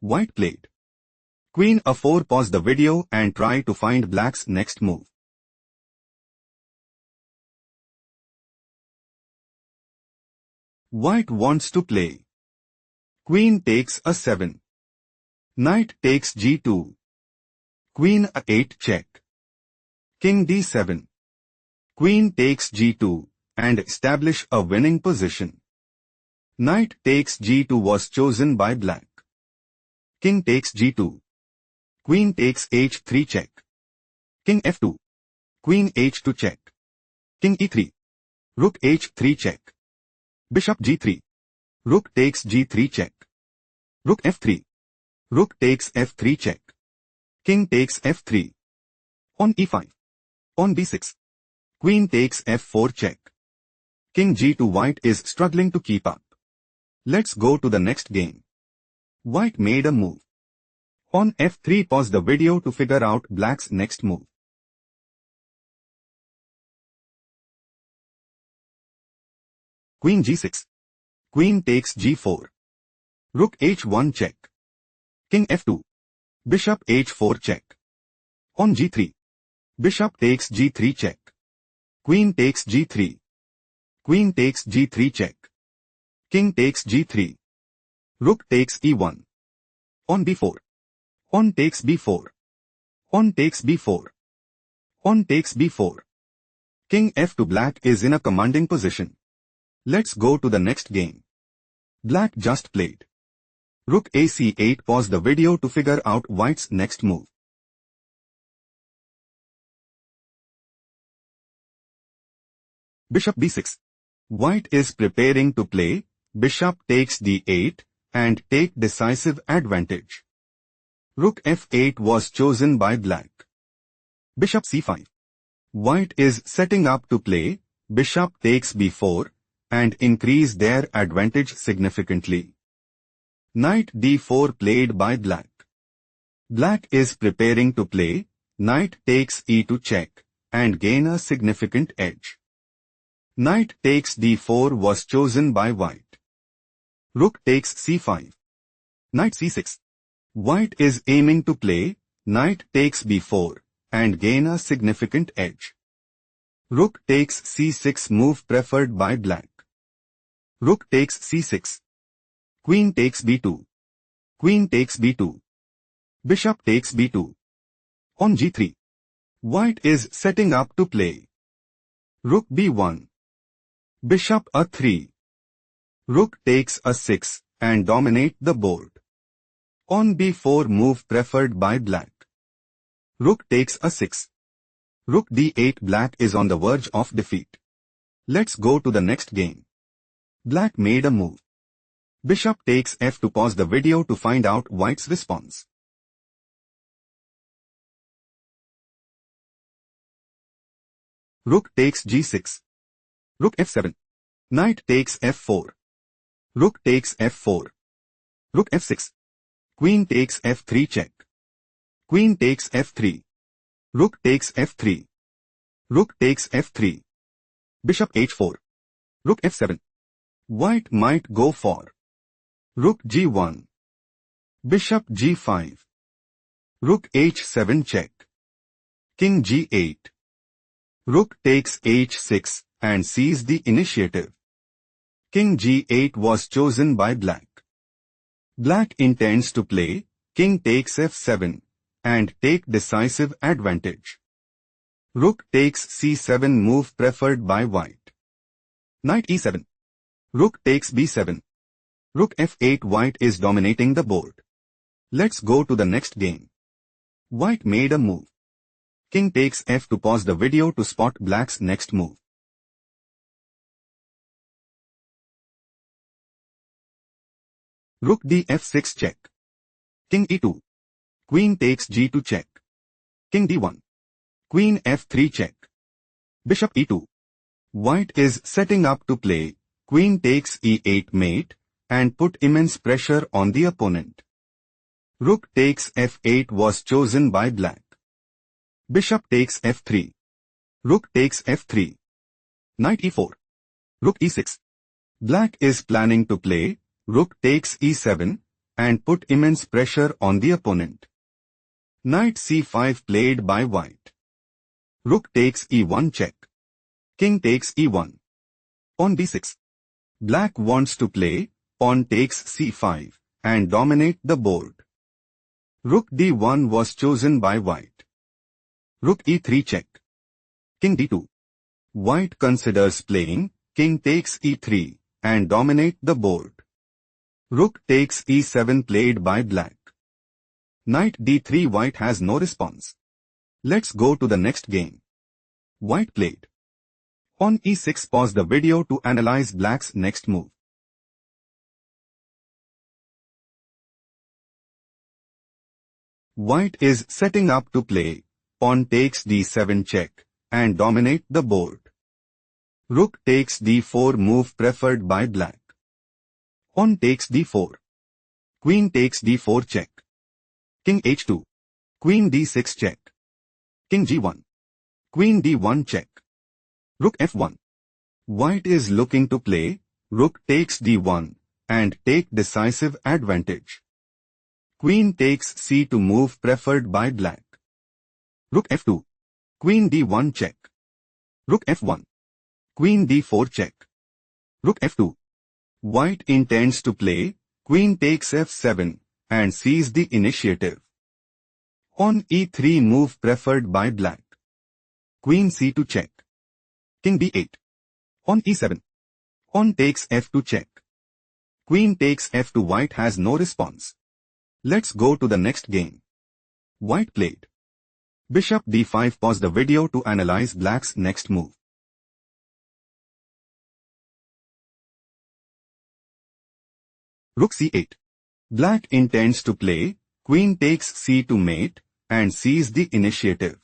White played Queen A4. Pause the video and try to find Black's next move. White wants to play Queen takes A7. Knight takes G2. Queen A8 check. King D7. Queen takes G2 and establish a winning position. Knight takes G2 was chosen by Black. King takes G2. Queen takes H3 check. King F2. Queen H2 check. King E3. Rook H3 check. Bishop G3. Rook takes G3 check. Rook F3. Rook takes F3 check. King takes F3. On E5. On B6. Queen takes F4 check. King G2. White is struggling to keep up. Let's go to the next game. White made a move. On F3. Pause the video to figure out Black's next move. Queen G6. Queen takes G4. Rook H1 check. King F2. Bishop H4 check. On G3. Bishop takes G3 check. Queen takes G3. Queen takes G3 check. King takes G3. Rook takes E1. On B4. On takes B4. On takes B4. On takes B4. King F2. Black is in a commanding position. Let's go to the next game. Black just played Rook AC8. Pause the video to figure out White's next move. Bishop B6. White is preparing to play Bishop takes D8 and take decisive advantage. Rook F8 was chosen by Black. Bishop C5. White is setting up to play Bishop takes B4 and increase their advantage significantly. Knight D4 played by Black. Black is preparing to play Knight takes E2 check and gain a significant edge. Knight takes D4 was chosen by White. Rook takes C5. Knight C6. White is aiming to play Knight takes B4 and gain a significant edge. Rook takes C6 move preferred by Black. Rook takes C6. Queen takes B2. Queen takes B2. Bishop takes B2. On G3. White is setting up to play Rook B1. Bishop A3. Rook takes A6 and dominate the board. On B4 move preferred by Black. Rook takes A6. Rook D8. Black is on the verge of defeat. Let's go to the next game. Black made a move. Bishop takes F2. Pause the video to find out White's response. Rook takes G6. Rook F7. Knight takes F4. Rook takes F4. Rook F6. Queen takes F3 check. Queen takes F3. Rook takes F3. Rook takes F3. Bishop H4. Rook F7. White might go for Rook G1. Bishop G5. Rook H7 check. King G8. Rook takes H6 and seize the initiative. King G8 was chosen by Black. Black intends to play King takes F7 and take decisive advantage. Rook takes C7 move preferred by White. Knight E7. Rook takes B7. Rook F8. White is dominating the board. Let's go to the next game. White made a move. King takes F2. Pause the video to spot Black's next move. Rook D6 check. King E2. Queen takes G2 check. King D1. Queen F3 check. Bishop E2. White is setting up to play Queen takes E8 mate and put immense pressure on the opponent. Rook takes F8 was chosen by Black. Bishop takes F3. Rook takes F3. Knight E4. Rook E6. Black is planning to play Rook takes E7 and put immense pressure on the opponent. Knight c5 played by white. Rook takes e1 check. King takes e1. Pawn b6. Black wants to play pawn takes c5 and dominate the board. Rook d1 was chosen by white. Rook e3 check. King d2. White considers playing king takes e3 and dominate the board. Rook takes e7 played by black. Knight d3. White has no response. Let's go to the next game. White played. Pawn e6. Pause the video to analyze black's next move. White is setting up to play pawn takes d7 check and dominate the board. Rook takes d4 move preferred by black. Pawn takes d4. Queen takes d4 check. King h2. Queen d6 check. King g1. Queen d1 check. Rook f1. White is looking to play rook takes d1 and take decisive advantage. Queen takes c2 move preferred by black. Rook f2. Queen d1 check. Rook f1. Queen d4 check. Rook f2. White intends to play queen takes f7 and seize the initiative. Pawn e3 move preferred by black. Queen c2 check. King b8. Pawn e7. Pawn takes f2 check. Queen takes f2. White has no response. Let's go to the next game. White played. Bishop d5. Pause the video to analyze black's next move. Rook c8. Black intends to play queen takes c2 mate and seize the initiative.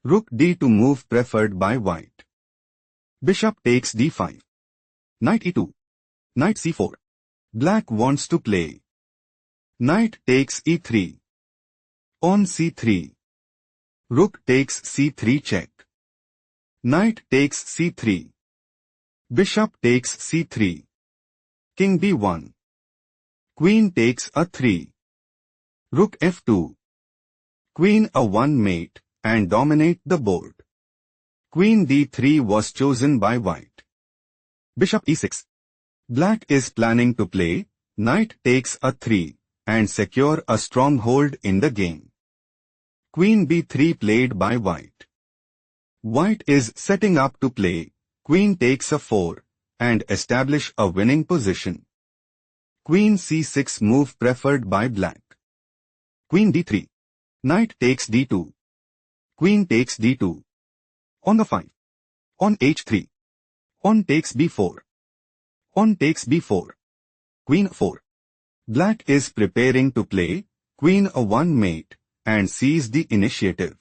Rook d2 move preferred by white. Bishop takes d5. Knight e2. Knight c4. Black wants to play. Knight takes e3. Pawn c3. Rook takes c3 check. Knight takes c3. Bishop takes c3. King b1. Queen takes a3. Rook f2. Queen a1 mate and dominate the board. Queen d3 was chosen by white. Bishop e6. Black is planning to play knight takes a3 and secure a stronghold in the game. Queen b3 played by white. White is setting up to play queen takes a4 and establish a winning position. Queen c6 move preferred by black. Queen d3. Knight takes d2. Queen takes d2. On the 5. Pawn h3. Pawn takes b4. Pawn takes b4. Queen 4. Black is preparing to play queen a1 mate and seize the initiative.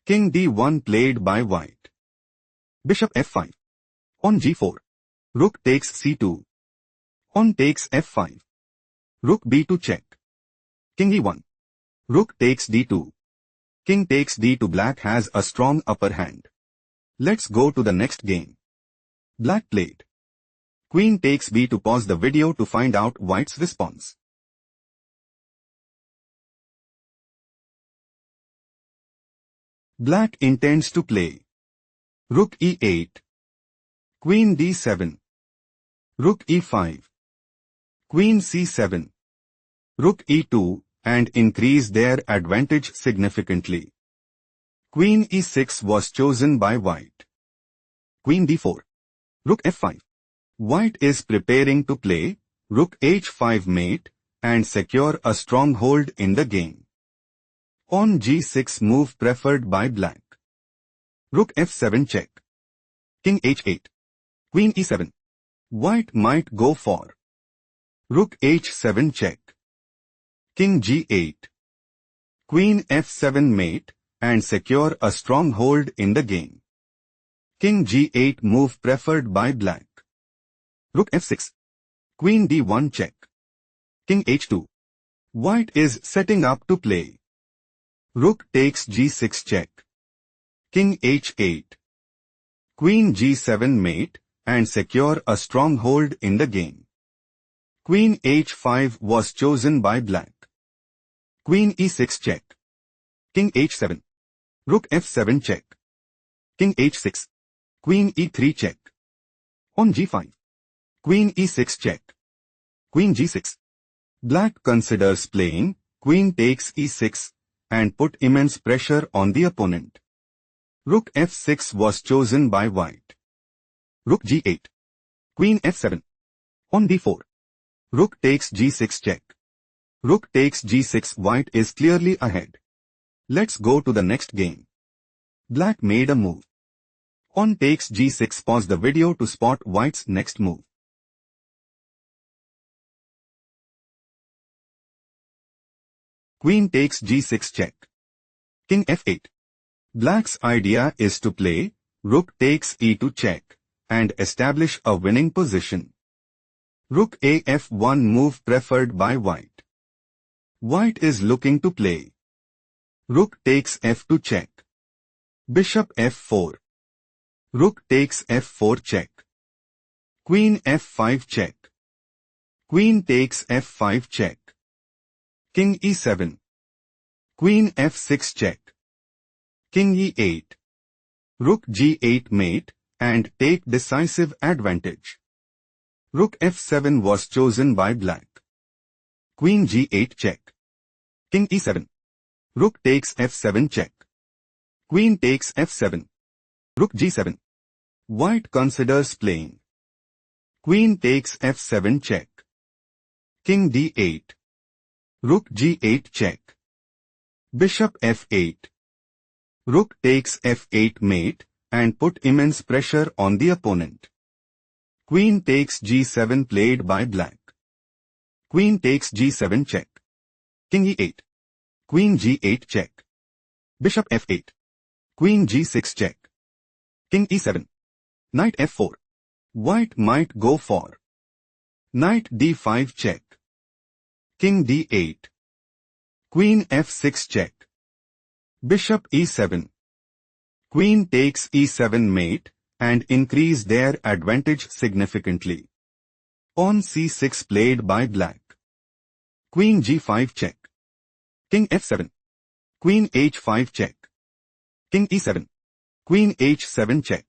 King d1 played by white. Bishop f5. Pawn g4. Rook takes c2. Pawn takes f5. Rook b2 check. King e1. Rook takes d2. King takes d2. Black has a strong upper hand. Let's go to the next game. Black played. Queen takes b2. Pause the video to find out white's response. Black intends to play rook e8. Queen d7. Rook e5. Queen c7. Rook e2 and increase their advantage significantly. Queen e6 was chosen by white. Queen d4. Rook f5. White is preparing to play rook h5 mate and secure a stronghold in the game. Pawn g6 move preferred by black. Rook f7 check. King h8. Queen e7. White might go for rook h7 check. King g8. Queen f7 mate and secure a stronghold in the game. King g8 move preferred by black. Rook f6. Queen d1 check. King h2. White is setting up to play rook takes g6 check. King h8. Queen g7 mate and secure a stronghold in the game. Queen h5 was chosen by black. Queen e6 check. King h7. Rook f7 check. King h6. Queen e3 check. On g5. Queen e6 check. Queen g6. Black considers playing queen takes e6 and put immense pressure on the opponent. Rook f6 was chosen by white. Rook g8. Queen f7. On d4. Rook takes g6 check. Rook takes g6. White is clearly ahead. Let's go to the next game. Black made a move. On takes g6. Pause the video to spot white's next move. Queen takes g6 check. King f8. Black's idea is to play rook takes e2 check and establish a winning position. Rook a f1 move preferred by white. White is looking to play rook takes f2 check. Bishop f4. Rook takes f4 check. Queen f5 check. Queen takes f5 check. King e7. Queen f6 check. King e8. Rook g8 mate and take decisive advantage. Rook f7 was chosen by black. Queen g8 check. King e7. Rook takes f7 check. Queen takes f7. Rook g7. White considers playing queen takes f7 check. King d8. Rook g8 check. Bishop f8. Rook takes f8 mate and put immense pressure on the opponent. Queen takes g7 played by black. Queen takes g7 check. King e8. Queen g8 check. Bishop f8. Queen g6 check. King e7. Knight f4. White might go for knight d5 check. King d8. Queen f6 check. Bishop e7. Queen takes e7 mate and increase their advantage significantly. Pawn c6 played by black. Queen g5 check. King f7. Queen h5 check. King e7. Queen h7 check.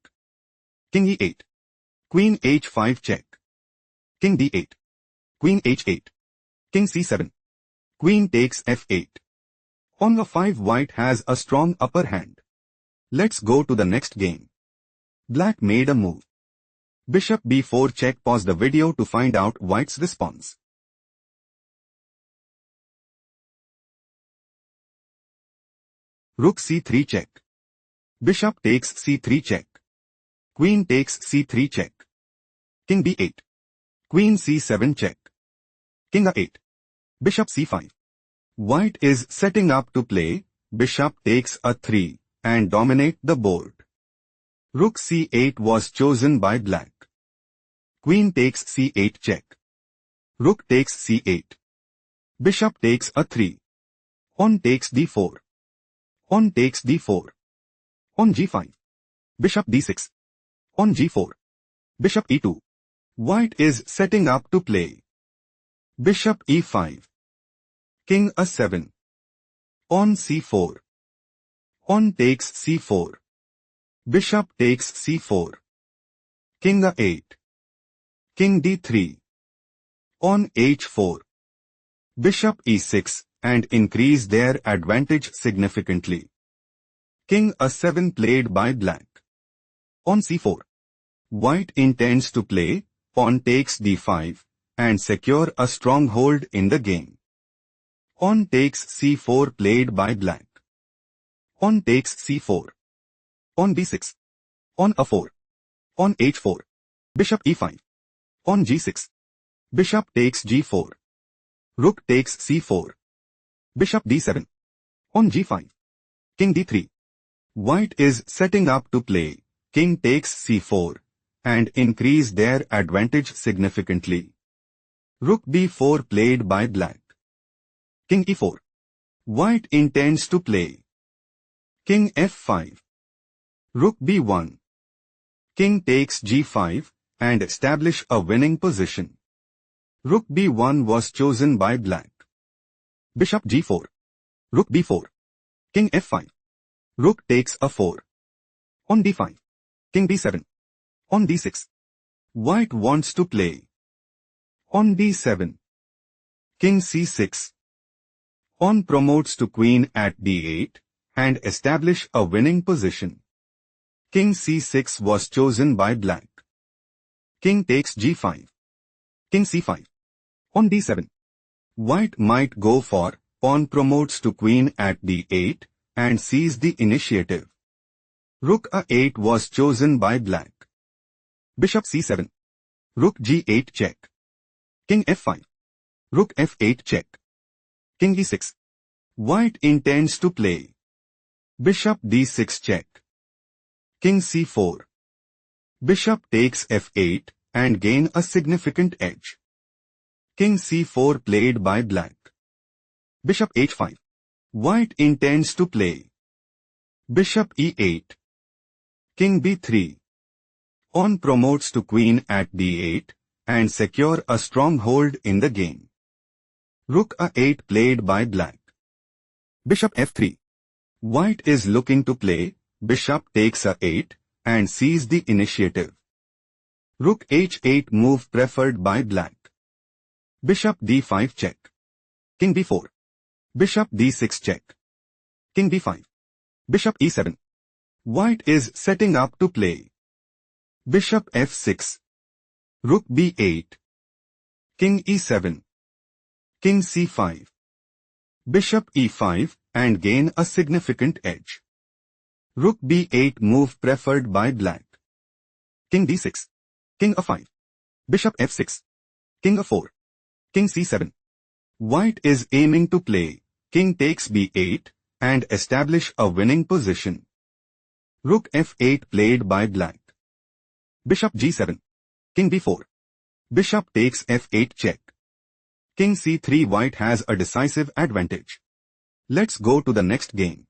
King e8. Queen h5 check. King d8. Queen h8. King c7. Queen takes f8. On a5 white has a strong upper hand. Let's go to the next game. Black made a move. Bishop b4 check. Pause the video to find out white's response. Rook c3 check. Bishop takes c3 check. Queen takes c3 check. King b8. Queen c7 check. King a8. Bishop c5. White is setting up to play bishop takes a3 and dominate the board. Rook c8 was chosen by black. Queen takes c8 check. Rook takes c8. Bishop takes a3. Pawn takes d4. Pawn takes d4. On g5. Bishop d6. On g4. Bishop e2. White is setting up to play bishop e5. King a7. Pawn c4. Pawn takes c4. Bishop takes c4. King a8. King d3. Pawn h4. Bishop e6 and increase their advantage significantly. King a7 played by black. On c4. White intends to play pawn takes d5 and secure a stronghold in the game. Pawn takes c4 played by black. Pawn takes c4. Pawn b6. Pawn a4. Pawn h4. Bishop e5. Pawn g6. Bishop takes g4. Rook takes c4. Bishop d7. Pawn g5. King d3. White is setting up to play king takes c4 and increase their advantage significantly. Rook b4 played by black. King e4. White intends to play king f5. Rook b1. King takes g5 and establish a winning position. Rook b1 was chosen by black. Bishop g4. Rook b4. King f5. Rook takes a4. On d5. King b7. On d6. White wants to play. On d7. King c6. Pawn promotes to queen at d8 and establish a winning position. King c6 was chosen by black. King takes g5. King c5. On d7. White might go for pawn promotes to queen at d8 and seize the initiative. Rook a8 was chosen by black. Bishop c7. Rook g8 check. King f5. Rook f8 check. King e6. White intends to play. Bishop d6 check. King c4. Bishop takes f8 and gain a significant edge. King c4 played by black. Bishop h5. White intends to play. Bishop e8. King b3. Pawn promotes to queen at d8 and secure a stronghold in the game. Rook a8 played by black. Bishop f3. White is looking to play. Bishop takes a8 and seize the initiative. Rook h8 move preferred by black. Bishop d5 check. King b4. Bishop d6 check. King b5. Bishop e7. White is setting up to play. Bishop f6. Rook b8. King e7. King c5. Bishop e5 and gain a significant edge. Rook b8 move preferred by black. King d6. King a5. Bishop f6. King a4. King c7. White is aiming to play. King takes b8 and establish a winning position. Rook f8 played by black. Bishop g7. King b4. Bishop takes f8 check. King c3. White has a decisive advantage. Let's go to the next game.